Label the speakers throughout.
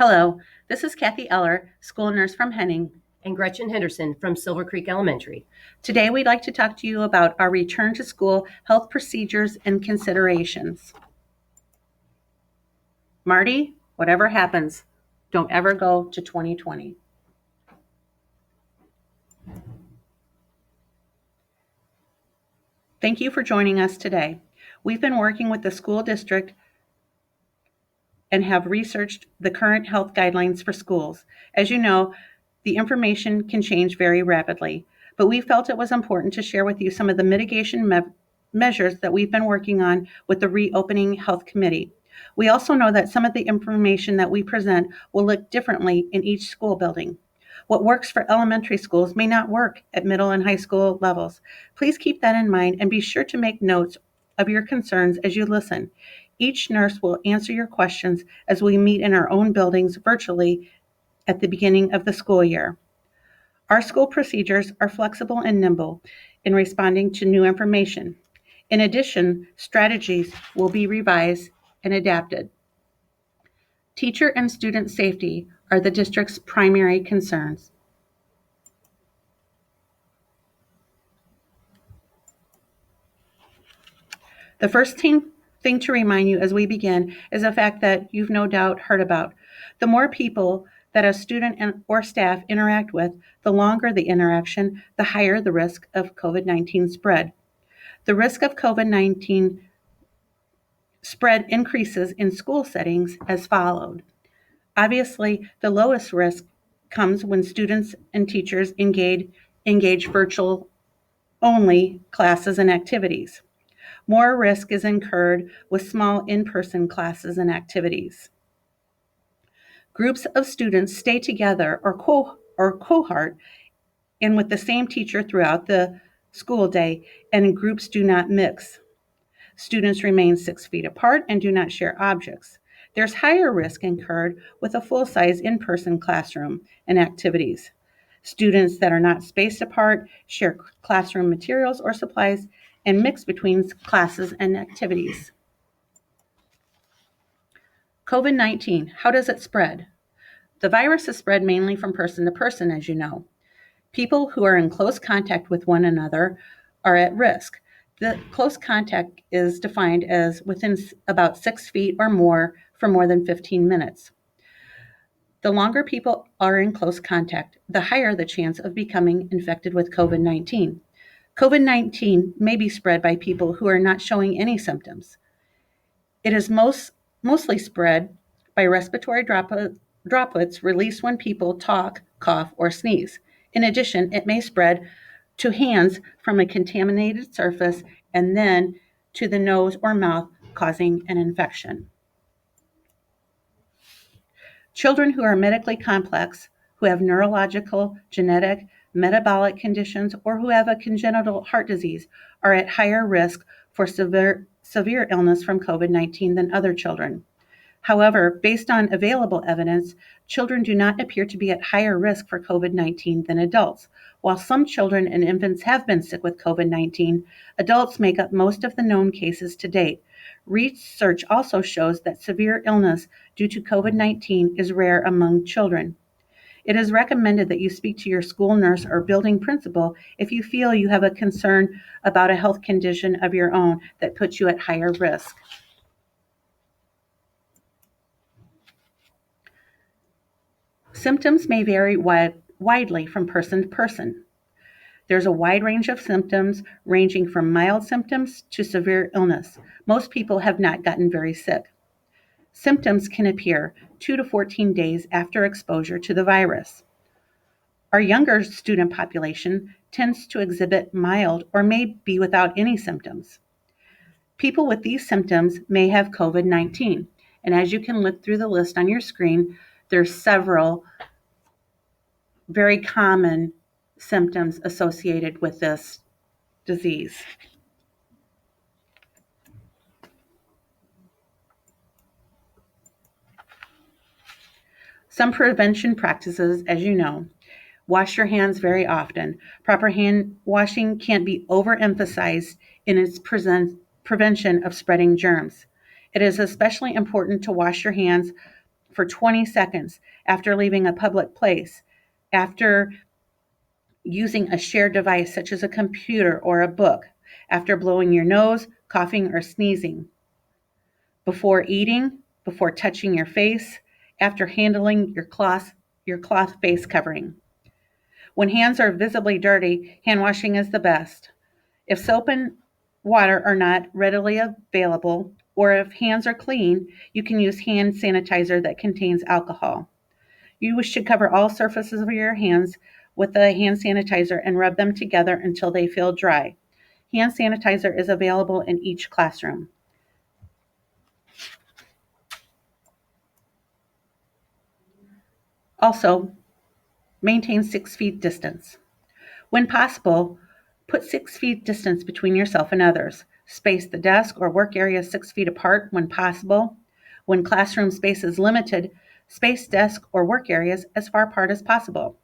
Speaker 1: Hello, this is Kathy Eller, school nurse from Henning.
Speaker 2: And Gretchen Henderson from Silver Creek Elementary.
Speaker 1: Today we'd like to talk to you about our return to school health procedures and considerations. Marty, whatever happens, don't ever go to 2020. Thank you for joining us today. We've been working with the school district and have researched the current health guidelines for schools. As you know, the information can change very rapidly, but we felt it was important to share with you some of the mitigation measures that we've been working on with the Reopening Health Committee. We also know that some of the information that we present will look differently in each school building. What works for elementary schools may not work at middle and high school levels. Please keep that in mind and be sure to make notes of your concerns as you listen. Each nurse will answer your questions as we meet in our own buildings virtually at the beginning of the school year. Our school procedures are flexible and nimble in responding to new information. In addition, strategies will be revised and adapted. Teacher and student safety are the district's primary concerns. The first thing to remind you as we begin is a fact that you've no doubt heard about. The more people that a student or staff interact with, the longer the interaction, the higher the risk of COVID-19 spread. The risk of COVID-19 spread increases in school settings as followed. Obviously, the lowest risk comes when students and teachers engage virtual only classes and activities. More risk is incurred with small in-person classes and activities. Groups of students stay together or cohort and with the same teacher throughout the school day, and groups do not mix. Students remain 6 feet apart and do not share objects. There's higher risk incurred with a full-size in-person classroom and activities. Students that are not spaced apart share classroom materials or supplies and mix between classes and activities. COVID-19, how does it spread? The virus is spread mainly from person to person, as you know. People who are in close contact with one another are at risk. The close contact is defined as within about 6 feet or more for more than 15 minutes. The longer people are in close contact, the higher the chance of becoming infected with COVID-19. COVID-19 may be spread by people who are not showing any symptoms. It is mostly spread by respiratory droplets released when people talk, cough, or sneeze. In addition, it may spread to hands from a contaminated surface and then to the nose or mouth, causing an infection. Children who are medically complex, who have neurological, genetic, metabolic conditions, or who have a congenital heart disease are at higher risk for severe illness from COVID-19 than other children. However, based on available evidence, children do not appear to be at higher risk for COVID-19 than adults. While some children and infants have been sick with COVID-19, adults make up most of the known cases to date. Research also shows that severe illness due to COVID-19 is rare among children. It is recommended that you speak to your school nurse or building principal if you feel you have a concern about a health condition of your own that puts you at higher risk. Symptoms may vary widely from person to person. There's a wide range of symptoms ranging from mild symptoms to severe illness. Most people have not gotten very sick. Symptoms can appear 2 to 14 days after exposure to the virus. Our younger student population tends to exhibit mild or may be without any symptoms. People with these symptoms may have COVID-19, and as you can look through the list on your screen, there's several very common symptoms associated with this disease. Some prevention practices, as you know, wash your hands very often. Proper hand washing can't be overemphasized in its prevention of spreading germs. It is especially important to wash your hands for 20 seconds after leaving a public place, after using a shared device such as a computer or a book, after blowing your nose, coughing, or sneezing, before eating, before touching your face, after handling your cloth face covering. When hands are visibly dirty, hand washing is the best. If soap and water are not readily available, or if hands are clean, you can use hand sanitizer that contains alcohol. You should cover all surfaces of your hands with the hand sanitizer and rub them together until they feel dry. Hand sanitizer is available in each classroom. Also, maintain 6 feet distance. When possible, put 6 feet distance between yourself and others. Space the desk or work area 6 feet apart when possible. When classroom space is limited, space desk or work areas as far apart as possible.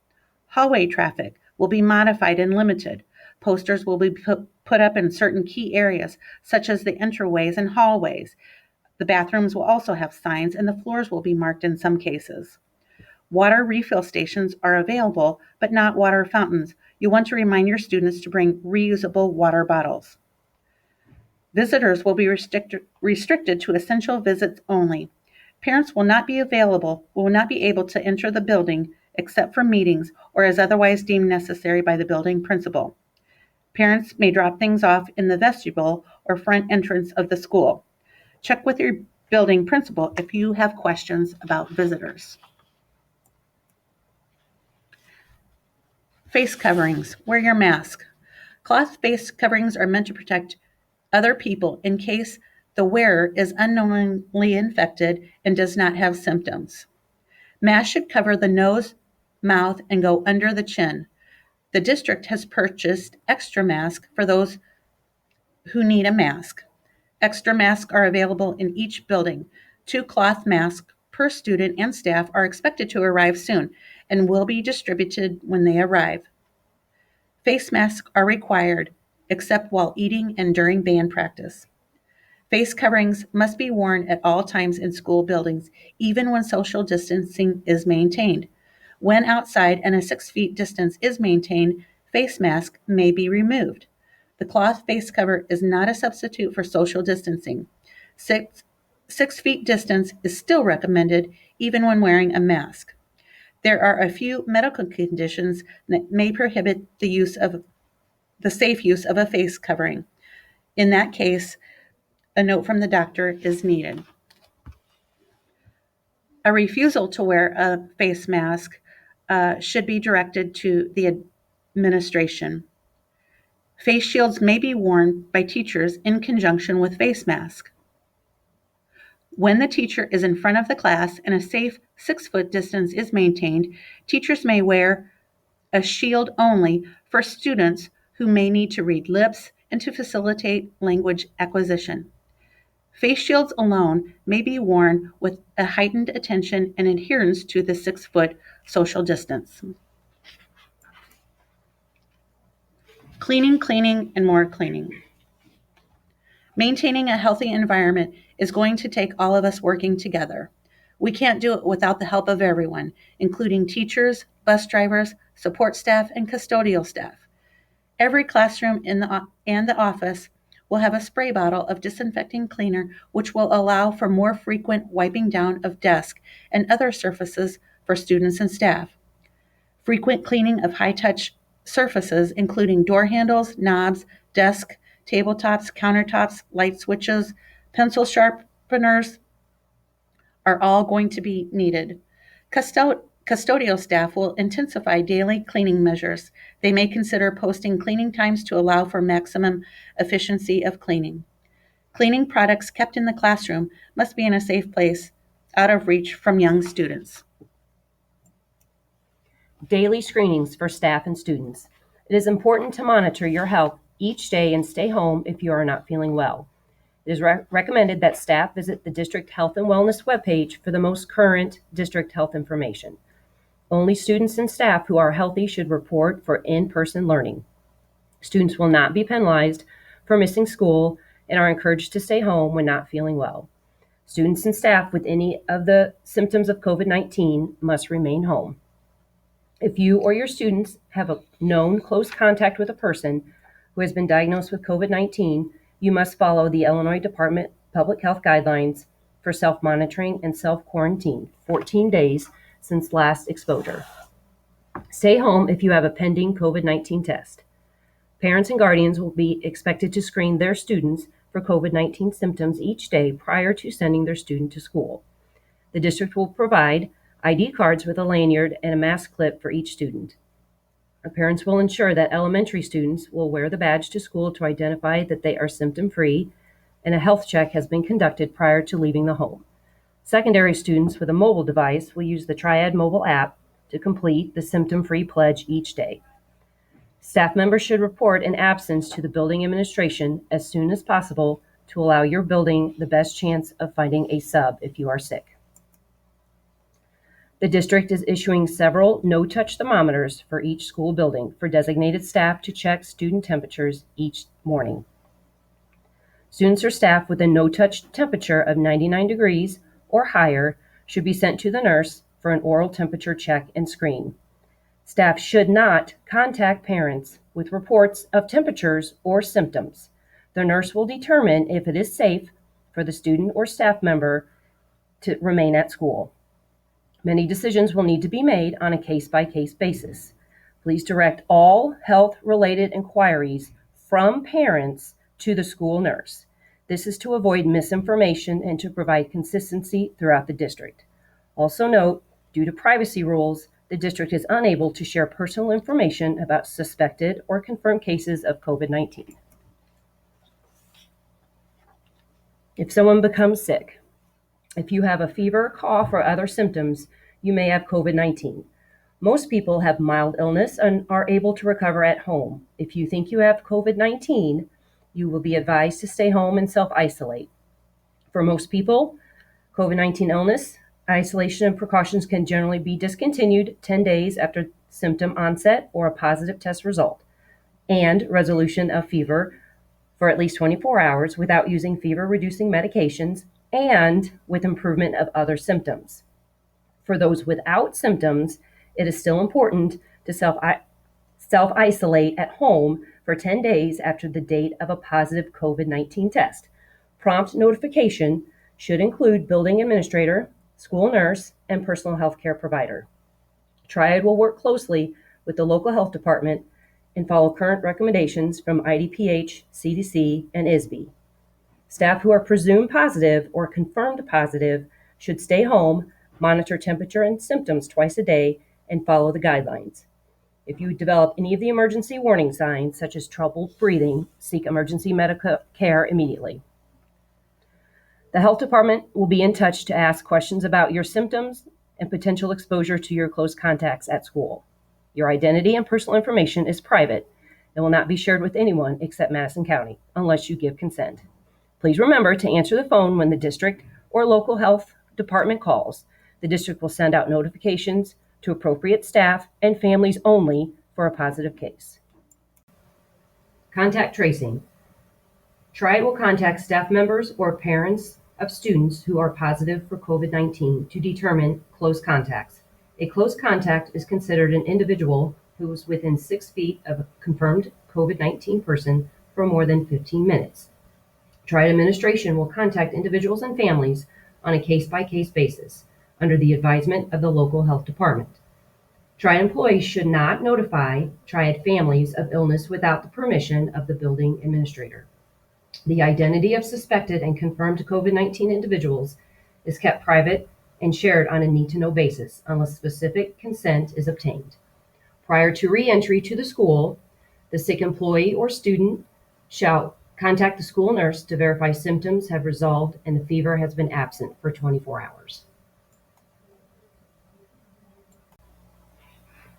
Speaker 1: Hallway traffic will be modified and limited. Posters will be put up in certain key areas, such as the entryways and hallways. The bathrooms will also have signs, and the floors will be marked in some cases. Water refill stations are available, but not water fountains. You want to remind your students to bring reusable water bottles. Visitors will be restricted to essential visits only. Parents will not be able to enter the building except for meetings or as otherwise deemed necessary by the building principal. Parents may drop things off in the vestibule or front entrance of the school. Check with your building principal if you have questions about visitors. Face coverings. Wear your mask. Cloth face coverings are meant to protect other people in case the wearer is unknowingly infected and does not have symptoms. Masks should cover the nose, mouth, and go under the chin. The district has purchased extra masks for those who need a mask. Extra masks are available in each building. 2 cloth masks per student and staff are expected to arrive soon and will be distributed when they arrive. Face masks are required, except while eating and during band practice. Face coverings must be worn at all times in school buildings, even when social distancing is maintained. When outside and a 6 feet distance is maintained, face masks may be removed. The cloth face cover is not a substitute for social distancing. 6 feet distance is still recommended even when wearing a mask. There are a few medical conditions that may prohibit the safe use of a face covering. In that case, a note from the doctor is needed. A refusal to wear a face mask should be directed to the administration. Face shields may be worn by teachers in conjunction with face masks. When the teacher is in front of the class and a safe 6-foot distance is maintained, teachers may wear a shield only for students who may need to read lips and to facilitate language acquisition. Face shields alone may be worn with a heightened attention and adherence to the 6-foot social distance. Cleaning, and more cleaning. Maintaining a healthy environment is going to take all of us working together. We can't do it without the help of everyone, including teachers, bus drivers, support staff, and custodial staff. Every classroom and the office will have a spray bottle of disinfecting cleaner, which will allow for more frequent wiping down of desk and other surfaces for students and staff. Frequent cleaning of high-touch surfaces, including door handles, knobs, desk, tabletops, countertops, light switches, pencil sharpeners, are all going to be needed. Custodial staff will intensify daily cleaning measures. They may consider posting cleaning times to allow for maximum efficiency of cleaning. Cleaning products kept in the classroom must be in a safe place, out of reach from young students.
Speaker 2: Daily screenings for staff and students. It is important to monitor your health each day and stay home if you are not feeling well. It is recommended that staff visit the District Health and Wellness webpage for the most current district health information. Only students and staff who are healthy should report for in-person learning. Students will not be penalized for missing school and are encouraged to stay home when not feeling well. Students and staff with any of the symptoms of COVID-19 must remain home. If you or your students have a known close contact with a person who has been diagnosed with COVID-19, you must follow the Illinois Department of Public Health guidelines for self-monitoring and self-quarantine 14 days since last exposure. Stay home if you have a pending COVID-19 test. Parents and guardians will be expected to screen their students for COVID-19 symptoms each day prior to sending their student to school. The district will provide ID cards with a lanyard and a mask clip for each student. Our parents will ensure that elementary students will wear the badge to school to identify that they are symptom-free, and a health check has been conducted prior to leaving the home. Secondary students with a mobile device will use the Triad mobile app to complete the symptom-free pledge each day. Staff members should report an absence to the building administration as soon as possible to allow your building the best chance of finding a sub if you are sick. The district is issuing several no-touch thermometers for each school building for designated staff to check student temperatures each morning. Students or staff with a no-touch temperature of 99 degrees or higher should be sent to the nurse for an oral temperature check and screen. Staff should not contact parents with reports of temperatures or symptoms. The nurse will determine if it is safe for the student or staff member to remain at school. Many decisions will need to be made on a case-by-case basis. Please direct all health-related inquiries from parents to the school nurse. This is to avoid misinformation and to provide consistency throughout the district. Also note, due to privacy rules, the district is unable to share personal information about suspected or confirmed cases of COVID-19. If someone becomes sick, if you have a fever, cough, or other symptoms, you may have COVID-19. Most people have mild illness and are able to recover at home. If you think you have COVID-19, you will be advised to stay home and self-isolate. For most people, COVID-19 illness, isolation and precautions can generally be discontinued 10 days after symptom onset or a positive test result, and resolution of fever for at least 24 hours without using fever-reducing medications and with improvement of other symptoms. For those without symptoms, it is still important to self-isolate at home for 10 days after the date of a positive COVID-19 test. Prompt notification should include building administrator, school nurse, and personal health care provider. Triad will work closely with the local health department and follow current recommendations from IDPH, CDC, and ISB. Staff who are presumed positive or confirmed positive should stay home, monitor temperature and symptoms twice a day, and follow the guidelines. If you develop any of the emergency warning signs, such as trouble breathing, seek emergency medical care immediately. The health department will be in touch to ask questions about your symptoms and potential exposure to your close contacts at school. Your identity and personal information is private and will not be shared with anyone except Madison County unless you give consent. Please remember to answer the phone when the district or local health department calls. The district will send out notifications to appropriate staff and families only for a positive case. Contact tracing. Triad will contact staff members or parents of students who are positive for COVID-19 to determine close contacts. A close contact is considered an individual who was within 6 feet of a confirmed COVID-19 person for more than 15 minutes. Triad administration will contact individuals and families on a case-by-case basis under the advisement of the local health department. Triad employees should not notify Triad families of illness without the permission of the building administrator. The identity of suspected and confirmed COVID-19 individuals is kept private and shared on a need-to-know basis unless specific consent is obtained. Prior to re-entry to the school, the sick employee or student shall contact the school nurse to verify symptoms have resolved and the fever has been absent for 24 hours.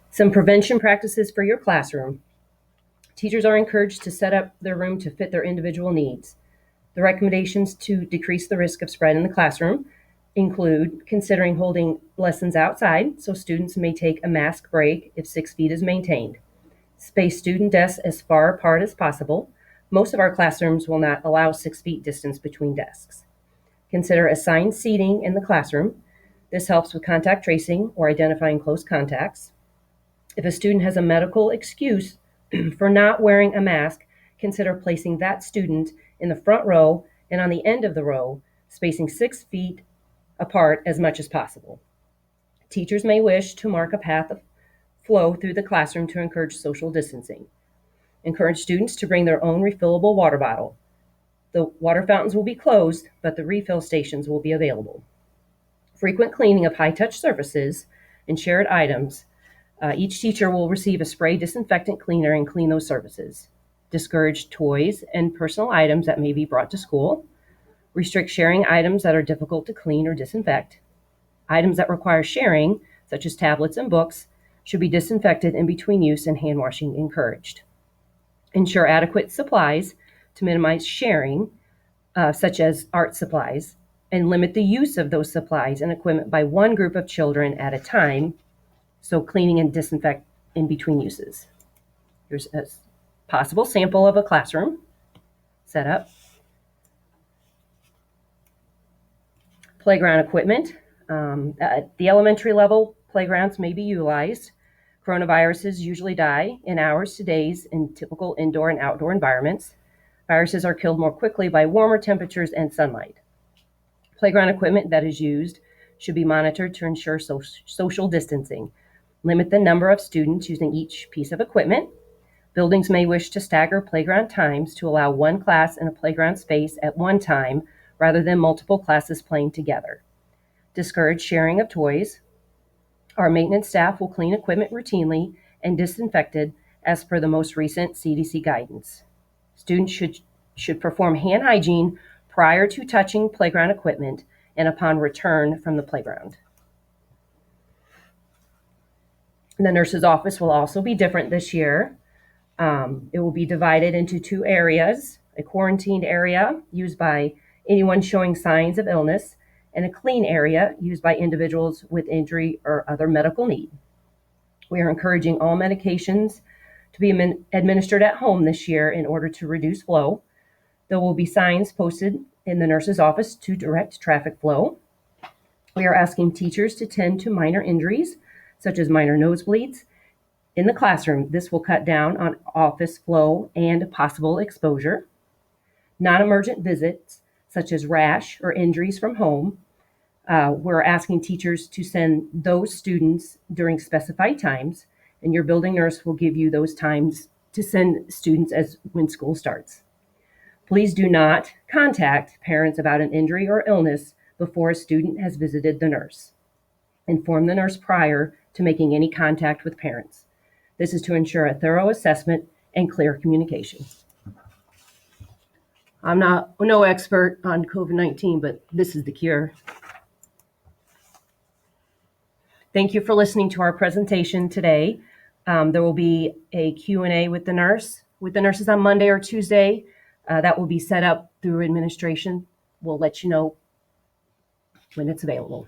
Speaker 2: Some prevention practices for your classroom. Teachers are encouraged to set up their room to fit their individual needs. The recommendations to decrease the risk of spread in the classroom include considering holding lessons outside so students may take a mask break if 6 feet is maintained. Space student desks as far apart as possible. Most of our classrooms will not allow 6 feet distance between desks. Consider assigned seating in the classroom. This helps with contact tracing or identifying close contacts. If a student has a medical excuse for not wearing a mask, consider placing that student in the front row and on the end of the row, spacing 6 feet apart as much as possible. Teachers may wish to mark a path of flow through the classroom to encourage social distancing. Encourage students to bring their own refillable water bottle. The water fountains will be closed, but the refill stations will be available. Frequent cleaning of high-touch surfaces and shared items. Each teacher will receive a spray disinfectant cleaner and clean those surfaces. Discourage toys and personal items that may be brought to school. Restrict sharing items that are difficult to clean or disinfect. Items that require sharing, such as tablets and books, should be disinfected in between use and hand washing encouraged. Ensure adequate supplies to minimize sharing, such as art supplies, and limit the use of those supplies and equipment by one group of children at a time, so cleaning and disinfect in between uses. Here's a possible sample of a classroom setup. Playground equipment. At the elementary level, playgrounds may be utilized. Coronaviruses usually die in hours to days in typical indoor and outdoor environments. Viruses are killed more quickly by warmer temperatures and sunlight. Playground equipment that is used should be monitored to ensure social distancing. Limit the number of students using each piece of equipment. Buildings may wish to stagger playground times to allow one class in a playground space at one time rather than multiple classes playing together. Discourage sharing of toys. Our maintenance staff will clean equipment routinely and disinfect it as per the most recent CDC guidance. Students should perform hand hygiene prior to touching playground equipment and upon return from the playground. The nurse's office will also be different this year. It will be divided into 2 areas: a quarantined area used by anyone showing signs of illness, and a clean area used by individuals with injury or other medical need. We are encouraging all medications to be administered at home this year in order to reduce flow. There will be signs posted in the nurse's office to direct traffic flow. We are asking teachers to tend to minor injuries, such as minor nosebleeds, in the classroom. This will cut down on office flow and possible exposure. Non-emergent visits, such as rash or injuries from home, we're asking teachers to send those students during specified times, and your building nurse will give you those times to send students as when school starts. Please do not contact parents about an injury or illness before a student has visited the nurse. Inform the nurse prior to making any contact with parents. This is to ensure a thorough assessment and clear communication. I'm no expert on COVID-19, but this is the cure. Thank you for listening to our presentation today. There will be a Q&A with the nurses on Monday or Tuesday. That will be set up through administration. We'll let you know when it's available.